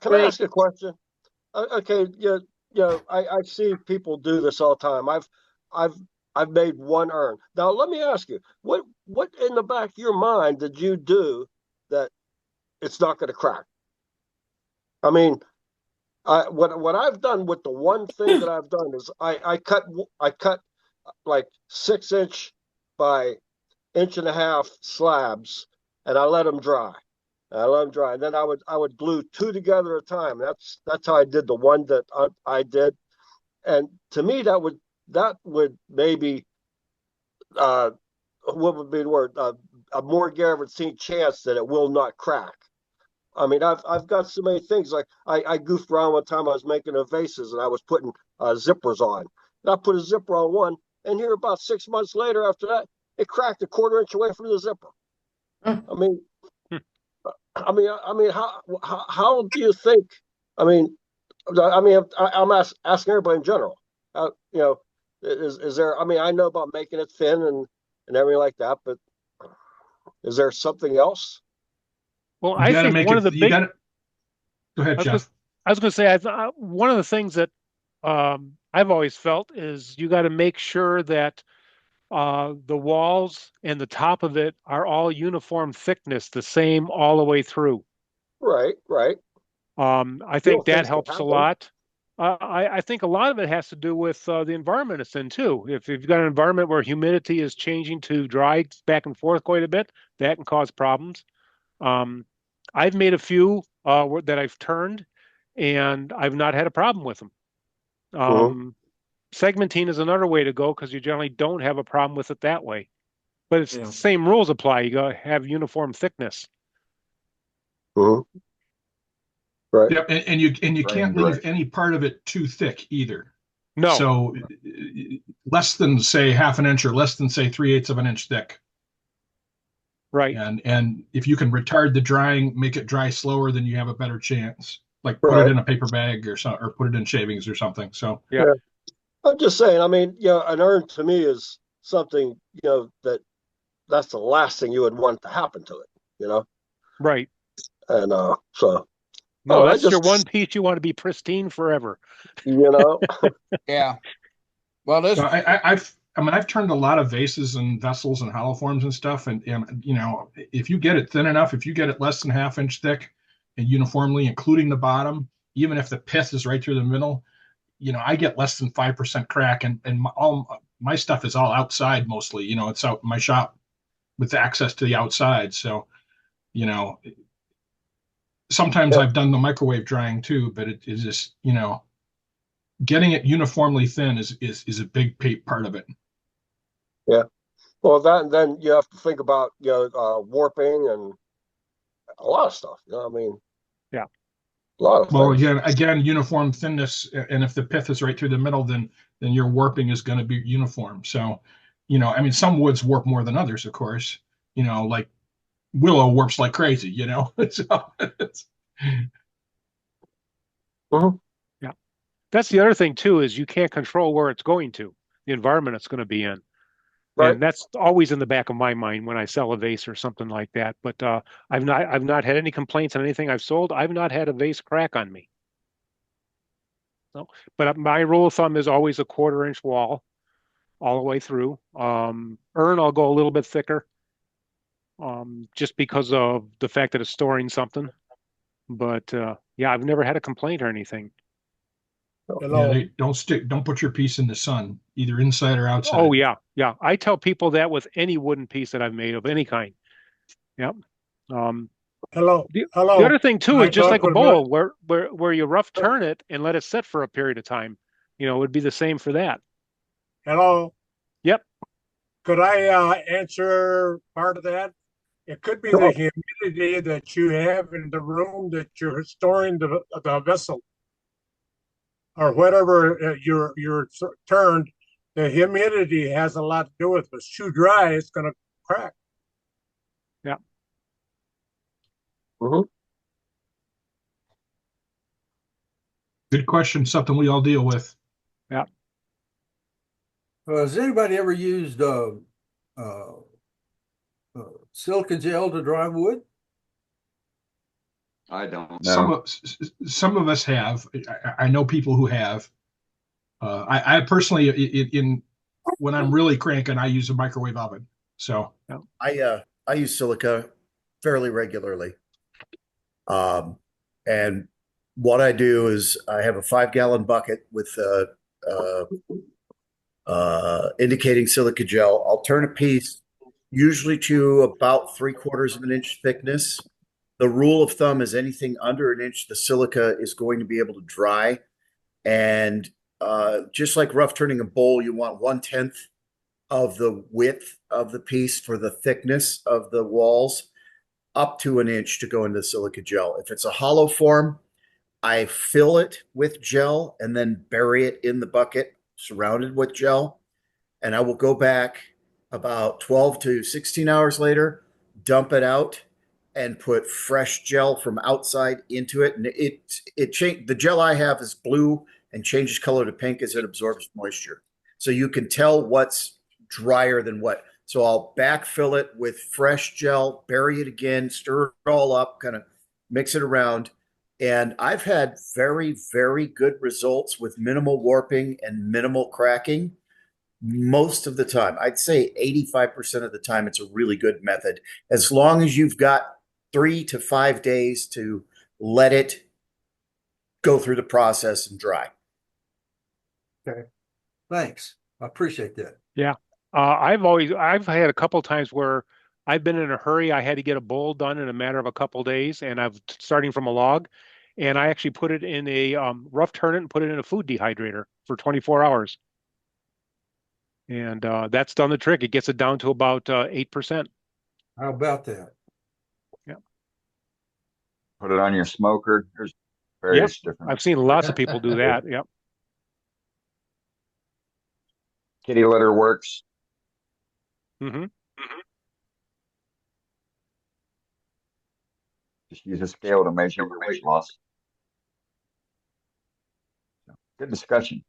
can I ask a question? Okay, I see people do this all the time. I've I've made one urn. Now let me ask you, what in the back of your mind did you do that it's not going to crack? I mean, what I've done with the one thing that I've done is I cut like 6 inch by inch and a half slabs, and I let them dry. I let them dry, and then I would glue two together at a time. That's how I did the one that I did, and to me that would maybe uh, what would be the word, a more guaranteed chance that it will not crack. I mean, I've got so many things. Like I goofed around one time. I was making the vases and I was putting zippers on. And I put a zipper on one, and here about 6 months later, after that, it cracked a quarter inch away from the zipper. I mean, how do you think? I mean, I'm asking everybody in general. You know, is there? I mean, I know about making it thin and everything like that, but is there something else? Well, You I got to think make one of it. the You got big, to go ahead, I was going Jeff. I was going to say, one of the things that I've always felt is you got to make sure that the walls and the top of it are all uniform thickness, the same all the way through. Right, right. I You think know, that things can helps a happen. lot. I think a lot of it has to do with the environment it's in too. If you've got an environment where humidity is changing to dry back and forth quite a bit, that can cause problems. Um, I've made a few that I've turned, and I've not had a problem with them. Mm-hmm. Um, Segmentine is another way to go because you generally don't have a problem with it that way. But it's the Yeah. same rules apply. You got to have uniform thickness. Mm-hmm. Right. Yep, and you Drain can't leave direct. any part of it too thick either. No, So less than say half an inch or less than say 3/8 of an inch thick. right. And if you can retard the drying, make it dry slower, then you have a better chance. Like put it Right. in a paper bag or something, or put it in shavings or something. So Yeah, Yeah. I'm just saying, I mean, an urn to me is something, that's the last thing you would want to happen to it, you know? right. And so, No, oh, I that's your just, one piece you want to be pristine forever. you know, Yeah. Well, this. so I mean I've turned a lot of vases and vessels and hollow forms and stuff, and if you get it thin enough, if you get it less than half-inch thick and uniformly, including the bottom, even if the pith is right through the middle, I get less than 5% crack, and all my stuff is all outside mostly. It's out in my shop with access to the outside. So, you know, sometimes yeah, I've done the microwave drying too, but it is just, getting it uniformly thin is a big part of it. yeah. Well, that and then you have to think about, warping and a lot of stuff. I mean, Yeah, a lot of Well, things. again, uniform thinness, and if the pith is right through the middle, then your warping is going to be uniform. So, I mean, some woods warp more than others, of course. Like willow warps like crazy. So Hmm. yeah. That's the other thing too, is you can't control where it's going to, the environment it's going to be in. Right. And that's always in the back of my mind when I sell a vase or something like that. But I've not had any complaints on anything I've sold. I've not had a vase crack on me. So, but my rule of thumb is always a quarter-inch wall all the way through. Urn, I'll go a little bit thicker, just because of the fact that it's storing something. But yeah, I've never had a complaint or anything. yeah, Hello. they don't put your piece in the sun, either inside or Oh outside. yeah, yeah. I tell people that with any wooden piece that I've made of any kind. Yep. Um, Hello. the other Hello. thing Can too I is just talk like a with a bowl where you rough turn it and let it sit for a period of time. It would be the same for that. hello? Yep. Could I answer part of that? It could be the Sure. humidity that you have in the room that you're storing the vessel or whatever you're turned. The humidity has a lot to do with it. If it's too dry, it's going to crack. Yeah. Hmm. Good question. Something we all deal with. Yeah. Has anybody ever used uh, silica gel to dry wood? I don't Some know. of some of us have. I know people who have. I personally, in when I'm really cranking, I use a microwave oven. So I use silica fairly regularly. And what I do is I have a 5 gallon bucket with uh, indicating silica gel. I'll turn a piece usually to about 3/4 of an inch thickness. The rule of thumb is anything under an inch, the silica is going to be able to dry. And just like rough turning a bowl, you want 1/10 of the width of the piece for the thickness of the walls, up to an inch to go into silica gel. If it's a hollow form, I fill it with gel and then bury it in the bucket surrounded with gel. And I will go back about 12 to 16 hours later, dump it out, and put fresh gel from outside into it. And the gel I have is blue and changes color to pink as it absorbs moisture. So you can tell what's drier than what. So I'll backfill it with fresh gel, bury it again, stir it all up, kind of mix it around. And I've had very, very good results with minimal warping and minimal cracking most of the time. I'd say 85% of the time, it's a really good method. As long as you've got 3 to 5 days to let it go through the process and dry. Okay. Thanks. I appreciate that. Yeah. I've had a couple times where I've been in a hurry. I had to get a bowl done in a matter of a couple days, and I've starting from a log, and I actually put it in a rough turn it and put it in a food dehydrator for 24 hours. And that's done the trick. It gets it down to about 8%. How about that? Yeah. Put it on your smoker. There's Yep. various different. I've seen lots of people do that. Yep. Kitty litter works. Mm-hmm. Just use a scale to measure your weight loss. Good discussion.